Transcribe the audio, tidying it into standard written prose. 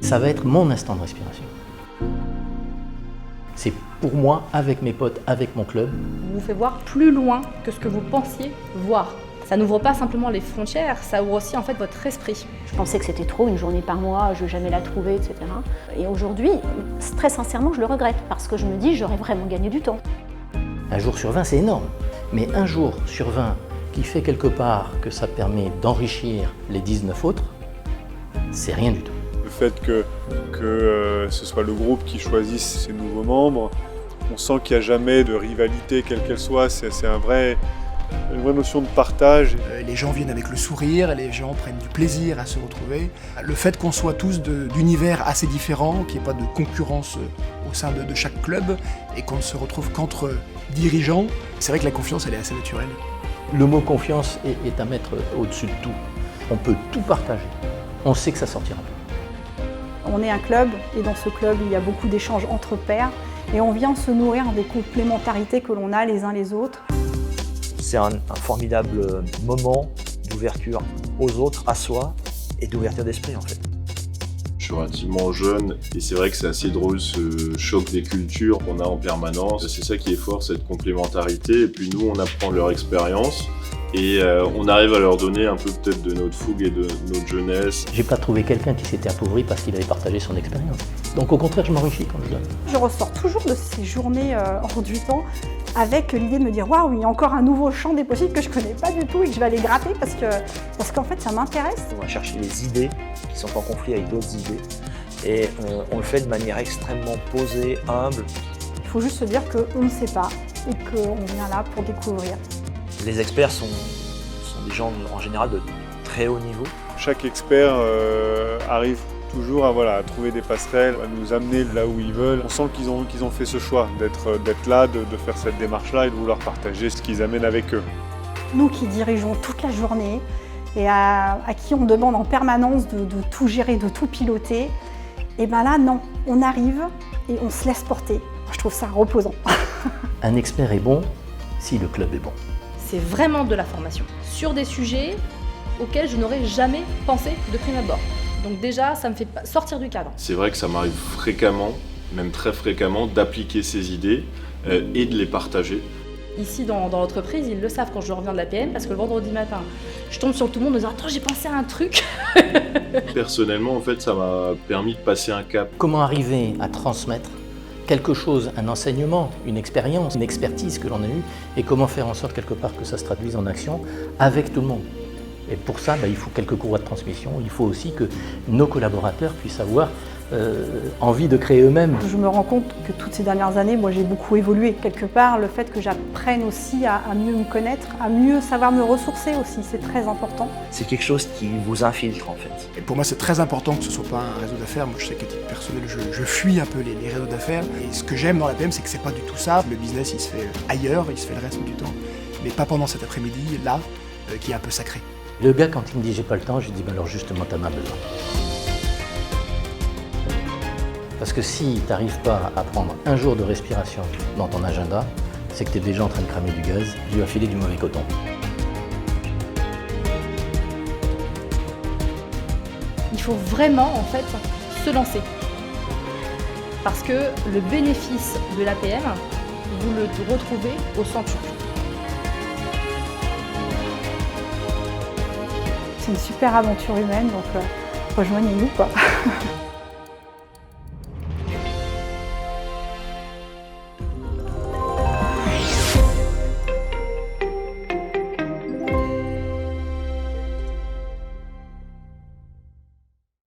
Ça va être mon instant de respiration. C'est pour moi, avec mes potes, avec mon club. Vous fait voir plus loin que ce que vous pensiez voir. Ça n'ouvre pas simplement les frontières, ça ouvre aussi en fait votre esprit. Je pensais que c'était trop, une journée par mois, je ne vais jamais la trouver, etc. Et aujourd'hui, très sincèrement, je le regrette parce que je me dis j'aurais vraiment gagné du temps. Un jour sur 20, c'est énorme. Mais un jour sur 20 qui fait quelque part que ça permet d'enrichir les 19 autres, c'est rien du tout. Le fait que ce soit le groupe qui choisisse ses nouveaux membres, on sent qu'il n'y a jamais de rivalité, quelle qu'elle soit, c'est une vraie notion de partage. Les gens viennent avec le sourire, les gens prennent du plaisir à se retrouver. Le fait qu'on soit tous d'univers assez différents, qu'il n'y ait pas de concurrence au sein de chaque club et qu'on ne se retrouve qu'entre dirigeants, c'est vrai que la confiance elle est assez naturelle. Le mot confiance est à mettre au-dessus de tout. On peut tout partager. On sait que ça sortira pas. On est un club et dans ce club il y a beaucoup d'échanges entre pairs et on vient se nourrir des complémentarités que l'on a les uns les autres. C'est un formidable moment d'ouverture aux autres, à soi et d'ouverture d'esprit en fait. Je suis relativement jeune et c'est vrai que c'est assez drôle ce choc des cultures qu'on a en permanence. C'est ça qui est fort, cette complémentarité. Et puis nous, on apprend leur expérience et on arrive à leur donner un peu peut-être de notre fougue et de notre jeunesse. J'ai pas trouvé quelqu'un qui s'était appauvri parce qu'il avait partagé son expérience. Donc au contraire, je m'enrichis quand je donne. Je ressors toujours de ces journées hors du temps avec l'idée de me dire waouh, il y a encore un nouveau champ des possibles que je connais pas du tout et que je vais aller gratter parce qu'en fait ça m'intéresse. On va chercher les idées qui sont en conflit avec d'autres idées et on le fait de manière extrêmement posée, humble. Il faut juste se dire qu'on ne sait pas et qu'on vient là pour découvrir. Les experts sont des gens en général de très haut niveau. Chaque expert arrive toujours à trouver des passerelles, à nous amener là où ils veulent. On sent qu'ils ont fait ce choix d'être là, de faire cette démarche-là et de vouloir partager ce qu'ils amènent avec eux. Nous qui dirigeons toute la journée et à qui on demande en permanence de tout gérer, de tout piloter, et bien là non, on arrive et on se laisse porter. Je trouve ça reposant. Un expert est bon si le club est bon. C'est vraiment de la formation sur des sujets auxquels je n'aurais jamais pensé de prime abord. Donc déjà, ça me fait sortir du cadre. C'est vrai que ça m'arrive fréquemment, même très fréquemment, d'appliquer ces idées et de les partager. Ici, dans l'entreprise, ils le savent quand je reviens de la PM, parce que le vendredi matin, je tombe sur tout le monde en disant « Attends, j'ai pensé à un truc !» Personnellement, en fait, ça m'a permis de passer un cap. Comment arriver à transmettre quelque chose, un enseignement, une expérience, une expertise que l'on a eue, et comment faire en sorte quelque part que ça se traduise en action avec tout le monde. Et pour ça, il faut quelques courroies de transmission. Il faut aussi que nos collaborateurs puissent avoir envie de créer eux-mêmes. Je me rends compte que toutes ces dernières années, moi j'ai beaucoup évolué. Quelque part, le fait que j'apprenne aussi à mieux me connaître, à mieux savoir me ressourcer aussi, c'est très important. C'est quelque chose qui vous infiltre en fait. Et pour moi c'est très important que ce ne soit pas un réseau d'affaires. Moi je sais qu'à titre personnel je fuis un peu les réseaux d'affaires. Et ce que j'aime dans la PM c'est que c'est pas du tout ça. Le business il se fait ailleurs, il se fait le reste du temps. Mais pas pendant cet après-midi là, qui est un peu sacré. Le gars, quand il me dit j'ai pas le temps, je lui dis alors justement t'en as besoin. Parce que si tu n'arrives pas à prendre un jour de respiration dans ton agenda, c'est que tu es déjà en train de cramer du gaz, tu vas filer du mauvais coton. Il faut vraiment en fait se lancer. Parce que le bénéfice de l'APM, vous le retrouvez au centuple. C'est une super aventure humaine, donc rejoignez-nous quoi.